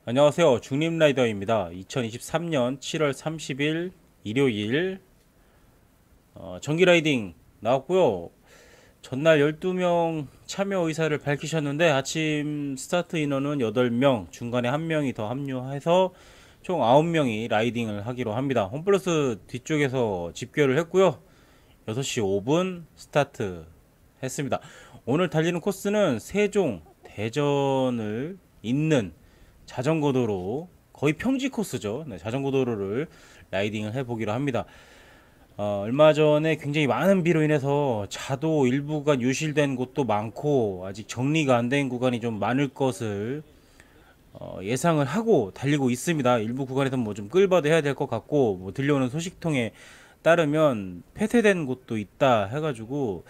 안녕하세요. 중립라이더입니다. 2023년 7월 30일 일요일 정기 라이딩 나왔고요. 전날 12명 참여 의사를 밝히셨는데 아침 스타트 인원은 8명, 중간에 1명이 더 합류해서 총 9명이 라이딩을 하기로 합니다. 홈플러스 뒤쪽에서 집결을 했고요. 6시 5분 스타트 했습니다. 오늘 달리는 코스는 세종, 대전을 잇는 자전거 도로, 거의 평지 코스죠. 네, 자전거 도로를 라이딩을 해보기로 합니다. 얼마 전에 굉장히 많은 비로 인해서 차도 일부가 유실된 곳도 많고 아직 정리가 안 된 구간이 좀 많을 것을 예상을 하고 달리고 있습니다. 일부 구간에서 뭐 좀 끌바도 해야 될 것 같고, 뭐 들려오는 소식통에 따르면 폐쇄된 곳도 있다 해가지고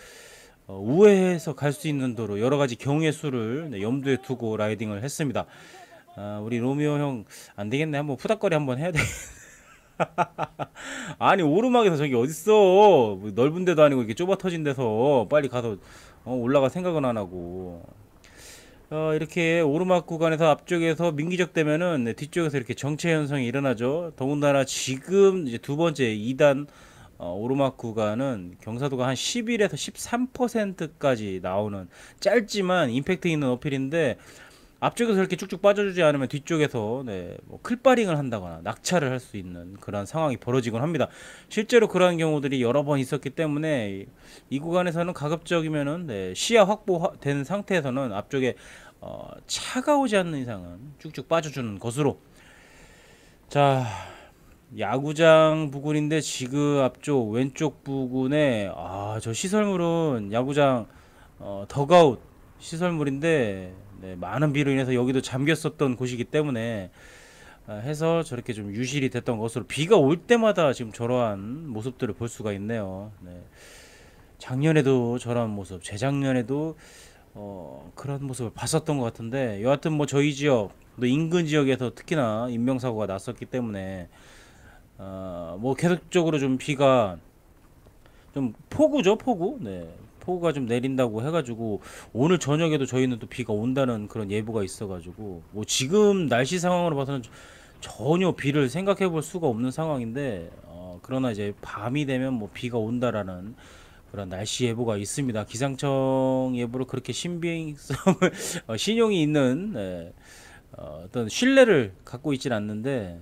우회해서 갈 수 있는 도로 여러 가지 경우의 수를 염두에 두고 라이딩을 했습니다. 우리 로미오 형 안 되겠네. 한번 푸닥거리 한번 해야 돼. 아니 오르막에서 저기 어딨어? 뭐 넓은 데도 아니고 이렇게 좁아 터진 데서 빨리 가서 올라갈 생각은 안 하고. 이렇게 오르막 구간에서 앞쪽에서 민기적되면은 네, 뒤쪽에서 이렇게 정체 현상이 일어나죠. 더군다나 지금 이제 두 번째 2단 오르막 구간은 경사도가 한 11에서 13%까지 나오는 짧지만 임팩트 있는 어필인데, 앞쪽에서 이렇게 쭉쭉 빠져주지 않으면 뒤쪽에서 뭐 클바링을 한다거나 낙차를 할 수 있는 그런 상황이 벌어지곤 합니다. 실제로 그러한 경우들이 여러 번 있었기 때문에 이 구간에서는 가급적이면은 시야 확보된 상태에서는 앞쪽에 차가 오지 않는 이상은 쭉쭉 빠져주는 것으로. 자, 야구장 부근인데 지금 앞쪽 왼쪽 부근에 저 시설물은 야구장 덕아웃 시설물인데 많은 비로 인해서 여기도 잠겼었던 곳이기 때문에 해서 저렇게 좀 유실이 됐던 것으로, 비가 올 때마다 지금 저러한 모습들을 볼 수가 있네요. 작년에도 저런 모습, 재작년에도 그런 모습을 봤었던 것 같은데, 여하튼 뭐 저희 지역 또 인근 지역에서 특히나 인명사고가 났었기 때문에 뭐 계속적으로 좀 비가 좀 폭우죠, 폭우. 폭우가 좀 내린다고 해가지고 오늘 저녁에도 저희는 또 비가 온다는 그런 예보가 있어가지고, 뭐 지금 날씨 상황으로 봐서는 전혀 비를 생각해 볼 수가 없는 상황인데, 그러나 이제 밤이 되면 뭐 비가 온다라는 그런 날씨 예보가 있습니다. 기상청 예보를 그렇게 신빙성을 신용이 있는 어떤 신뢰를 갖고 있진 않는데,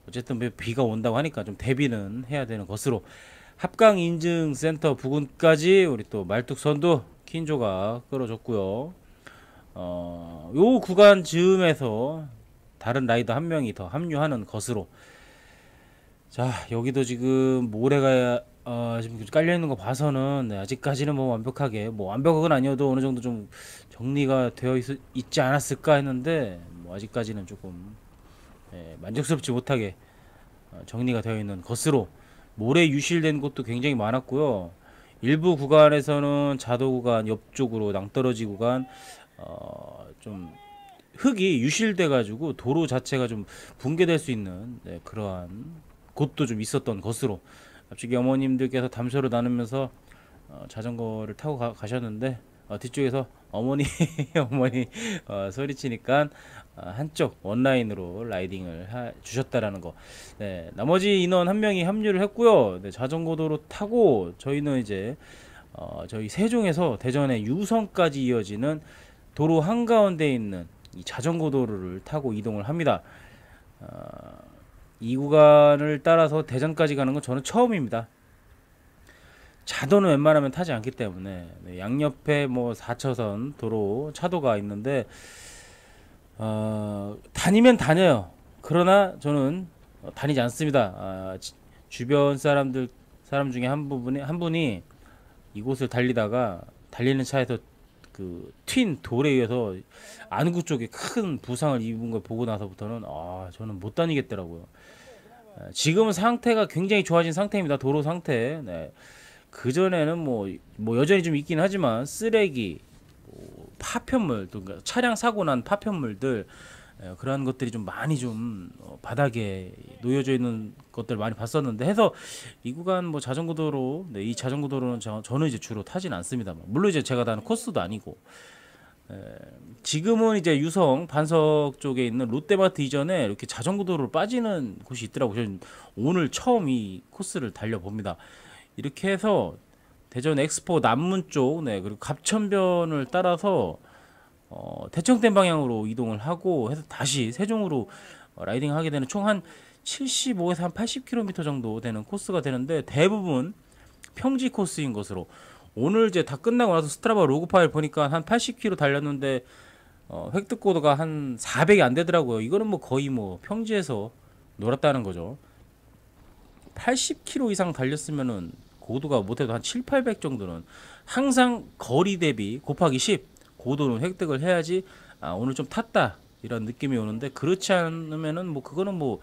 어쨌든 비가 온다고 하니까 좀 대비는 해야 되는 것으로. 합강인증센터 부근까지 우리 또 말뚝선도 킨조가 끌어줬고요. 요 구간 즈음에서 다른 라이더 한 명이 더 합류하는 것으로. 자, 여기도 지금 모래가 지금 깔려 있는 거 봐서는 아직까지는 뭐 완벽하게, 뭐 완벽은 아니어도 어느 정도 좀 정리가 되어 있지 않았을까 했는데, 뭐 아직까지는 조금 만족스럽지 못하게 정리가 되어 있는 것으로. 모래 유실된 곳도 굉장히 많았고요. 일부 구간에서는 자도 구간 옆쪽으로 낭떠러지 구간 좀 흙이 유실돼 가지고 도로 자체가 좀 붕괴될 수 있는 그러한 곳도 좀 있었던 것으로. 앞쪽에 어머님들께서 담소를 나누면서 자전거를 타고 가셨는데 뒤쪽에서 어머니 어머니 소리치니까 한쪽 원라인으로 라이딩을 주셨다라는 거. 나머지 인원 한 명이 합류를 했고요. 자전거 도로 타고 저희는 이제 저희 세종에서 대전의 유성까지 이어지는 도로 한가운데 있는 이 자전거 도로를 타고 이동을 합니다. 이 구간을 따라서 대전까지 가는 건 저는 처음입니다. 차도는 웬만하면 타지 않기 때문에. 양옆에 뭐 4차선 도로 차도가 있는데 다니면 다녀요. 그러나 저는 다니지 않습니다. 주변 사람 중에 한 분이 이곳을 달리다가 달리는 차에서 그 튄 돌에 의해서 안구 쪽에 큰 부상을 입은 걸 보고 나서부터는 저는 못 다니겠더라고요. 지금은 상태가 굉장히 좋아진 상태입니다. 도로 상태. 그 전에는 뭐 여전히 좀 있긴 하지만 쓰레기, 파편물, 그러니까 차량 사고 난 파편물들, 그러한 것들이 좀 많이 좀 바닥에 놓여져 있는 것들 많이 봤었는데 해서 이 구간 뭐 자전거 도로, 이 자전거 도로는 저는 이제 주로 타진 않습니다. 물론 이제 제가 다는 코스도 아니고. 지금은 이제 유성 반석 쪽에 있는 롯데마트 이전에 이렇게 자전거 도로로 빠지는 곳이 있더라고요. 저는 오늘 처음 이 코스를 달려봅니다. 이렇게 해서 대전 엑스포 남문 쪽, 네, 그리고 갑천변을 따라서 대청댐 방향으로 이동을 하고 해서 다시 세종으로 라이딩 하게 되는 총 한 75에서 한 80km 정도 되는 코스가 되는데 대부분 평지 코스인 것으로 오늘 이제 다 끝나고 나서 스트라바 로그 파일 보니까 한 80km 달렸는데 획득 고도가 한 400이 안 되더라고요. 이거는 뭐 거의 뭐 평지에서 놀았다는 거죠. 80km 이상 달렸으면은 고도가 못해도 한 7, 800 정도는 항상 거리 대비 곱하기 10 고도는 획득을 해야지 오늘 좀 탔다 이런 느낌이 오는데 그렇지 않으면은 뭐 그거는 뭐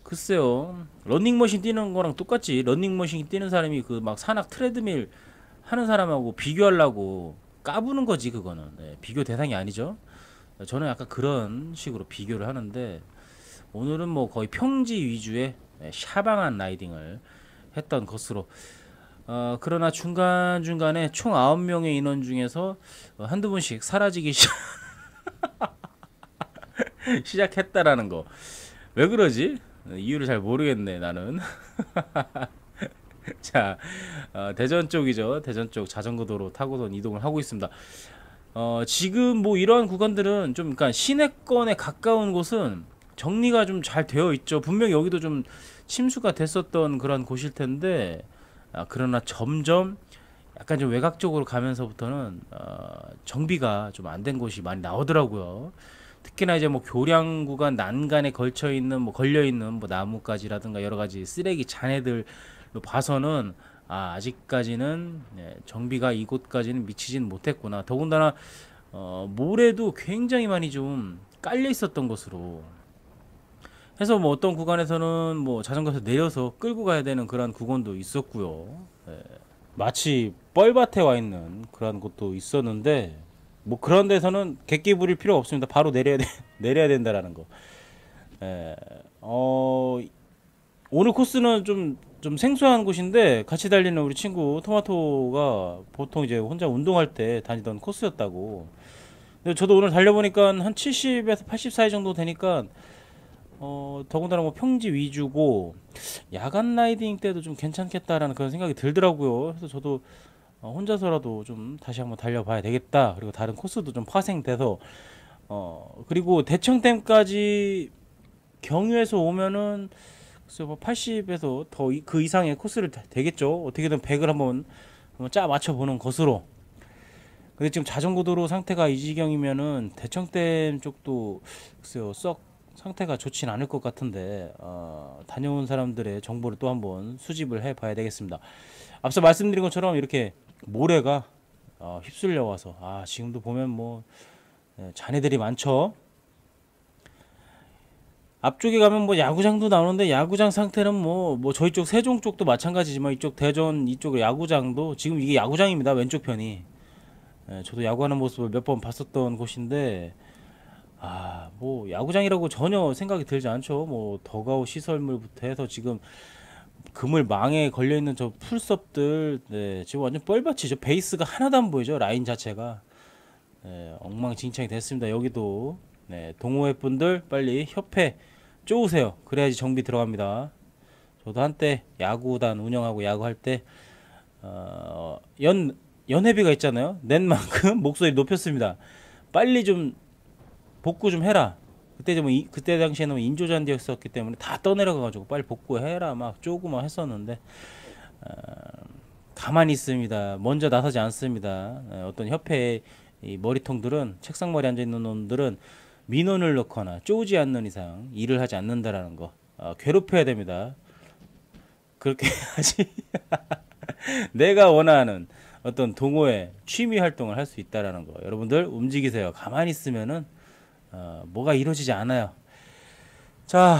글쎄요 러닝머신 뛰는 거랑 똑같지. 러닝머신 뛰는 사람이 그 막 산악 트레드밀 하는 사람하고 비교하려고 까부는 거지 그거는. 네, 비교 대상이 아니죠. 저는 약간 그런 식으로 비교를 하는데 오늘은 뭐 거의 평지 위주의 샤방한 라이딩을 했던 것으로 그러나 중간중간에 총 9명의 인원 중에서 한두 분씩 사라지기 시작했다라는 거. 왜 그러지? 이유를 잘 모르겠네 나는. 자, 대전 쪽이죠. 대전 쪽 자전거 도로 타고선 이동을 하고 있습니다. 지금 뭐 이러한 구간들은 좀 그러니까 시내권에 가까운 곳은 정리가 좀 잘 되어 있죠. 분명 여기도 좀 침수가 됐었던 그런 곳일 텐데 그러나 점점 약간 좀 외곽 쪽으로 가면서부터는 정비가 좀 안 된 곳이 많이 나오더라고요. 특히나 이제 뭐 교량 구간 난간에 걸쳐 있는 뭐 걸려 있는 뭐 나뭇가지라든가 여러 가지 쓰레기 잔해들로 봐서는 아직까지는 정비가 이곳까지는 미치진 못했구나. 더군다나 모래도 굉장히 많이 좀 깔려 있었던 것으로 해서 뭐 어떤 구간에서는 뭐 자전거에서 내려서 끌고 가야 되는 그런 구간도 있었고요. 마치 뻘밭에 와 있는 그런 곳도 있었는데 뭐 그런 데서는 객기 부릴 필요 없습니다. 바로 내려야 된다라는 거. 오늘 코스는 좀 생소한 곳인데 같이 달리는 우리 친구 토마토가 보통 이제 혼자 운동할 때 다니던 코스였다고. 근데 저도 오늘 달려보니까 한 70에서 80 사이 정도 되니까 더군다나 뭐 평지 위주고 야간 라이딩 때도 좀 괜찮겠다라는 그런 생각이 들더라고요. 그래서 저도 혼자서라도 좀 다시 한번 달려봐야 되겠다. 그리고 다른 코스도 좀 파생돼서 그리고 대청댐까지 경유해서 오면은 글쎄 뭐 80에서 더 그 이상의 코스를 되겠죠. 어떻게든 100을 한번 짜 맞춰 보는 것으로. 근데 지금 자전거 도로 상태가 이 지경이면은 대청댐 쪽도 글쎄요 썩 상태가 좋진 않을 것 같은데 다녀온 사람들의 정보를 또 한번 수집을 해 봐야 되겠습니다. 앞서 말씀드린 것처럼 이렇게 모래가 휩쓸려 와서 지금도 보면 뭐 잔해들이 많죠. 앞쪽에 가면 뭐 야구장도 나오는데 야구장 상태는 뭐 저희 쪽 세종 쪽도 마찬가지지만 이쪽 대전 이쪽 야구장도 지금 이게 야구장입니다. 왼쪽 편이. 저도 야구하는 모습을 몇 번 봤었던 곳인데 뭐 야구장이라고 전혀 생각이 들지 않죠. 뭐 더가우 시설물부터 해서 지금 그물 망에 걸려 있는 저 풀섭들 지금 완전 뻘밭이죠. 베이스가 하나도 안 보이죠. 라인 자체가 엉망진창이 됐습니다. 여기도 동호회 분들 빨리 협회 쪼으세요. 그래야지 정비 들어갑니다. 저도 한때 야구단 운영하고 야구할 때 연회비가 있잖아요. 낸 만큼 목소리 높였습니다. 빨리 좀 복구 좀 해라. 그때 당시에는 인조잔디였었기 때문에 다 떠내려가가지고 빨리 복구해라 막 쪼고 막 했었는데 가만히 있습니다. 먼저 나서지 않습니다. 어떤 협회의 이 머리통들은 책상머리 앉아있는 놈들은 민원을 넣거나 쪼지 않는 이상 일을 하지 않는다라는 거 괴롭혀야 됩니다. 그렇게 해야지 내가 원하는 어떤 동호회 취미 활동을 할 수 있다라는 거. 여러분들 움직이세요. 가만히 있으면은 뭐가 이루어지지 않아요. 자,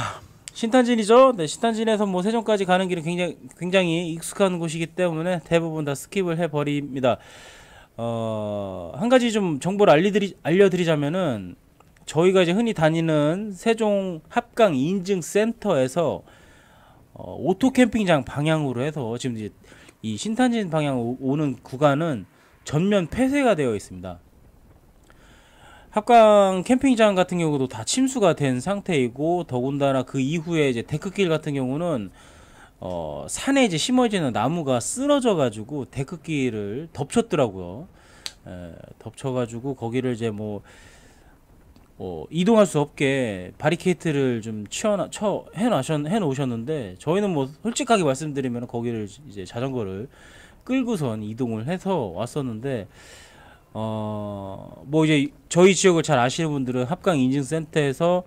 신탄진이죠. 신탄진에서 뭐 세종까지 가는 길은 굉장히 익숙한 곳이기 때문에 대부분 다 스킵을 해버립니다. 한 가지 좀 정보를 알려드리자면은 저희가 이제 흔히 다니는 세종 합강 인증센터에서 오토 캠핑장 방향으로 해서 지금 이제 이 신탄진 방향 오는 구간은 전면 폐쇄가 되어 있습니다. 합강 캠핑장 같은 경우도 다 침수가 된 상태이고, 더군다나 그 이후에 이제 데크길 같은 경우는 산에 이제 심어지는 나무가 쓰러져 가지고 데크길을 덮쳤더라고요. 덮쳐 가지고 거기를 이제 뭐 이동할 수 없게 바리케이트를 좀 해 놓으셨는데, 저희는 뭐 솔직하게 말씀드리면 거기를 이제 자전거를 끌고선 이동을 해서 왔었는데, 뭐 이제 저희 지역을 잘 아시는 분들은 합강 인증센터에서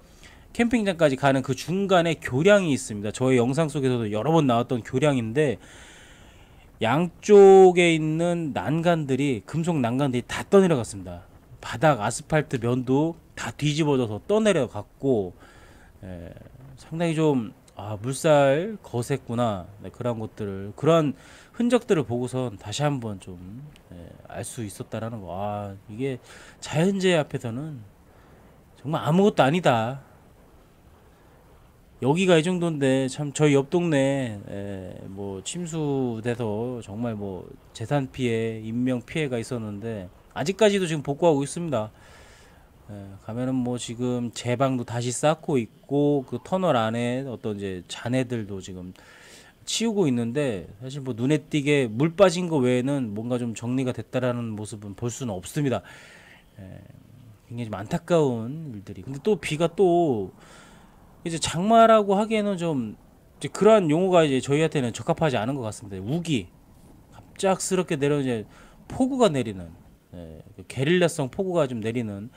캠핑장까지 가는 그 중간에 교량이 있습니다. 저희 영상 속에서도 여러 번 나왔던 교량인데, 양쪽에 있는 난간들이, 금속 난간들이 다 떠내려갔습니다. 바닥 아스팔트 면도 다 뒤집어져서 떠내려갔고, 상당히 좀 물살 거셌구나, 네, 그런 것들을, 그런 흔적들을 보고선 다시 한번 좀 알 수 있었다라는 거. 이게 자연재해 앞에서는 정말 아무것도 아니다. 여기가 이 정도인데 참 저희 옆 동네 뭐 침수돼서 정말 뭐 재산 피해, 인명 피해가 있었는데 아직까지도 지금 복구하고 있습니다. 가면은 뭐 지금 제방도 다시 쌓고 있고, 그 터널 안에 어떤 이제 잔해들도 지금 치우고 있는데, 사실 뭐 눈에 띄게 물 빠진 거 외에는 뭔가 좀 정리가 됐다라는 모습은 볼 수는 없습니다. 굉장히 좀 안타까운 일들이. 근데 또 비가 또 이제 장마라고 하기에는 좀 이제 그러한 용어가 이제 저희한테는 적합하지 않은 것 같습니다. 우기, 갑작스럽게 내려오는 이제 폭우가 내리는, 게릴라성 폭우가 좀 내리는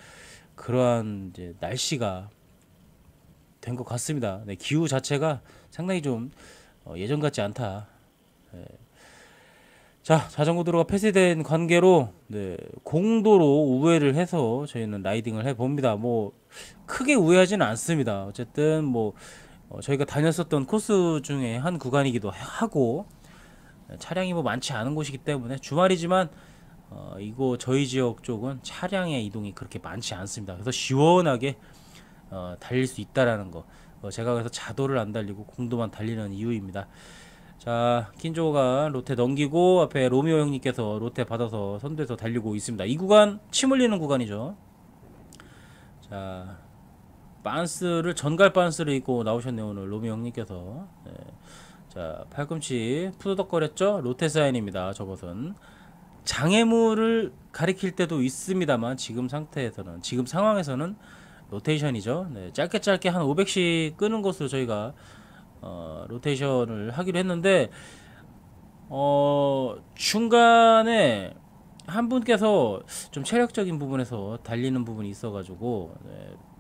그러한 이제 날씨가 된 것 같습니다. 네, 기후 자체가 상당히 좀 예전 같지 않다. 자, 자전거 도로가 폐쇄된 관계로 공도로 우회를 해서 저희는 라이딩을 해봅니다. 뭐 크게 우회하지는 않습니다. 어쨌든 뭐 저희가 다녔었던 코스 중에 한 구간이기도 하고, 차량이 뭐 많지 않은 곳이기 때문에, 주말이지만 이거 저희 지역 쪽은 차량의 이동이 그렇게 많지 않습니다. 그래서 시원하게 달릴 수 있다라는 거, 제가 그래서 자도를 안 달리고 공도만 달리는 이유입니다. 자, 킨조가 롯데 넘기고 앞에 로미오 형님께서 롯데 받아서 선두에서 달리고 있습니다. 이 구간 침 흘리는 구간이죠. 자, 반스를, 전갈 반스를 입고 나오셨네요, 오늘 로미오 형님께서. 자, 팔꿈치 푸드덕거렸죠. 롯데 사인입니다. 저것은 장애물을 가리킬 때도 있습니다만, 지금 상태에서는, 지금 상황에서는 로테이션이죠. 짧게 한 500씩 끄는 것으로 저희가 로테이션을 하기로 했는데, 중간에 한 분께서 좀 체력적인 부분에서 달리는 부분이 있어가지고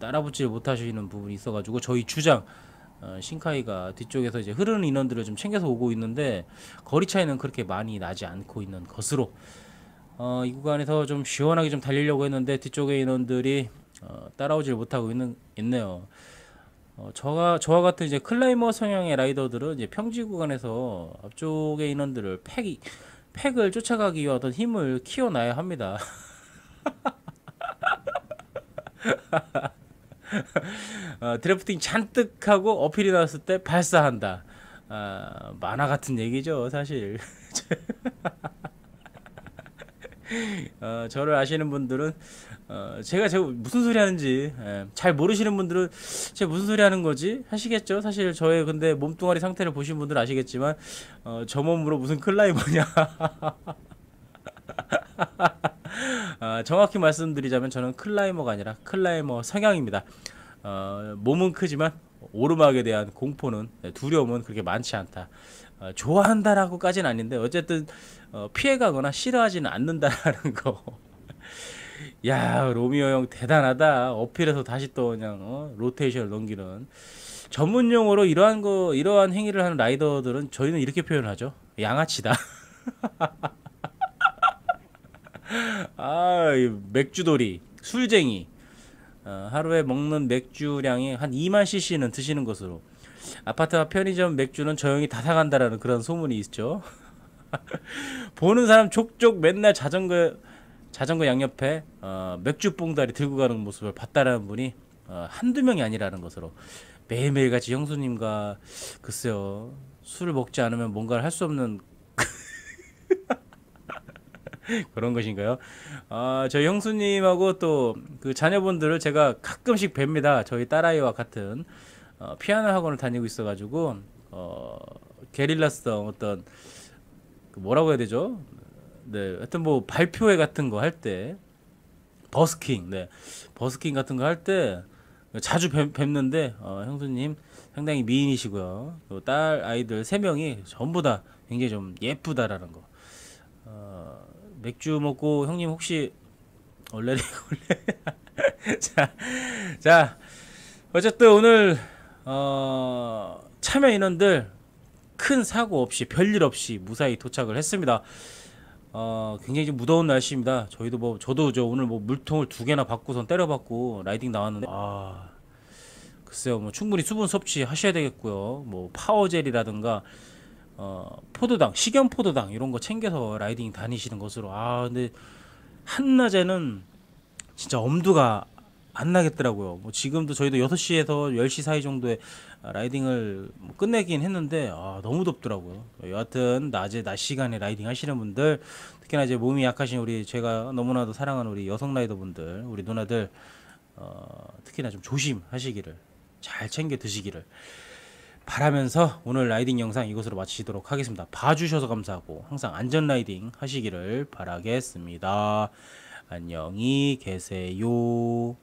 따라붙지 못하시는 부분이 있어가지고, 저희 주장 신카이가 뒤쪽에서 이제 흐르는 인원들을 좀 챙겨서 오고 있는데, 거리 차이는 그렇게 많이 나지 않고 있는 것으로 이 구간에서 좀 시원하게 좀 달리려고 했는데, 뒤쪽의 인원들이 따라오질 못하고 있네요. 저와 같은 이제 클라이머 성향의 라이더들은 이제 평지 구간에서 앞쪽의 인원들을 팩을 쫓아가기 위한 어떤 힘을 키워놔야 합니다. 드래프팅 잔뜩 하고 어필이 나왔을 때 발사한다. 만화 같은 얘기죠, 사실. 저를 아시는 분들은 제가 무슨 소리 하는지, 잘 모르시는 분들은 제가 무슨 소리 하는 거지 하시겠죠. 사실 저의 근데 몸뚱아리 상태를 보신 분들은 아시겠지만, 저 몸으로 무슨 클라이머냐. 정확히 말씀드리자면 저는 클라이머가 아니라 클라이머 성향입니다. 몸은 크지만 오르막에 대한 공포는, 두려움은 그렇게 많지 않다. 좋아한다라고까지는 아닌데, 어쨌든 피해가거나 싫어하지는 않는다라는 거. 야, 로미오 형 대단하다. 어필해서 다시 또 그냥 로테이션을 넘기는, 전문 용어로 이러한 행위를 하는 라이더들은 저희는 이렇게 표현하죠. 양아치다. 이 맥주돌이, 술쟁이. 하루에 먹는 맥주량이 한 2만 cc는 드시는 것으로, 아파트와 편의점 맥주는 저 형이 다 사간다라는 그런 소문이 있죠. 보는 사람 족족 맨날 자전거 양옆에 맥주 봉다리 들고 가는 모습을 봤다라는 분이 한두 명이 아니라는 것으로, 매일매일 같이 형수님과 글쎄요, 술을 먹지 않으면 뭔가를 할 수 없는 그런 것인가요? 아, 저희 형수님하고 또 그 자녀분들을 제가 가끔씩 뵙니다. 저희 딸아이와 같은 피아노 학원을 다니고 있어가지고 어, 게릴라성 어떤 그 뭐라고 해야 되죠? 네, 하여튼 뭐 발표회 같은 거 할 때 버스킹, 네, 버스킹 같은 거 할 때 자주 뵙는데 형수님 상당히 미인이시고요. 또딸 아이들 세 명이 전부 다 굉장히 좀 예쁘다라는 거. 맥주 먹고 형님 혹시 얼레리 자, 자, 어쨌든 오늘 참여 인원들 큰 사고 없이 별일 없이 무사히 도착을 했습니다. 굉장히 좀 무더운 날씨입니다. 저희도 뭐 저도 저 오늘 뭐 물통을 두 개나 받고선 때려받고 라이딩 나왔는데 글쎄요 뭐 충분히 수분 섭취 하셔야 되겠고요. 뭐 파워젤이라든가 포도당 식염 포도당 이런 거 챙겨서 라이딩 다니시는 것으로 근데 한낮에는 진짜 엄두가 안 나겠더라고요. 뭐 지금도 저희도 6시에서 10시 사이 정도에 라이딩을 뭐 끝내긴 했는데 너무 덥더라고요. 여하튼 낮 시간에 라이딩 하시는 분들 특히나 이제 몸이 약하신 우리 제가 너무나도 사랑하는 우리 여성 라이더 분들 우리 누나들 특히나 좀 조심하시기를 잘 챙겨 드시기를 바라면서 오늘 라이딩 영상 이것으로 마치도록 하겠습니다. 봐주셔서 감사하고 항상 안전 라이딩 하시기를 바라겠습니다. 안녕히 계세요.